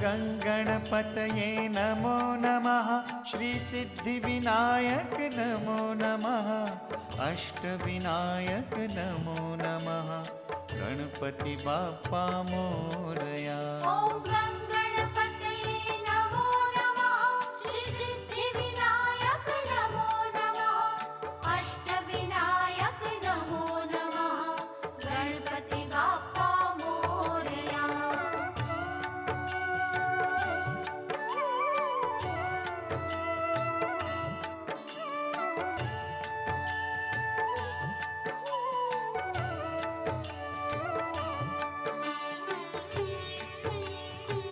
गणपतये नमो नमः। श्रीसिद्धिविनायक नमो नमः। अष्टविनायक नमो नमः। गणपति बाप्पा मोरया।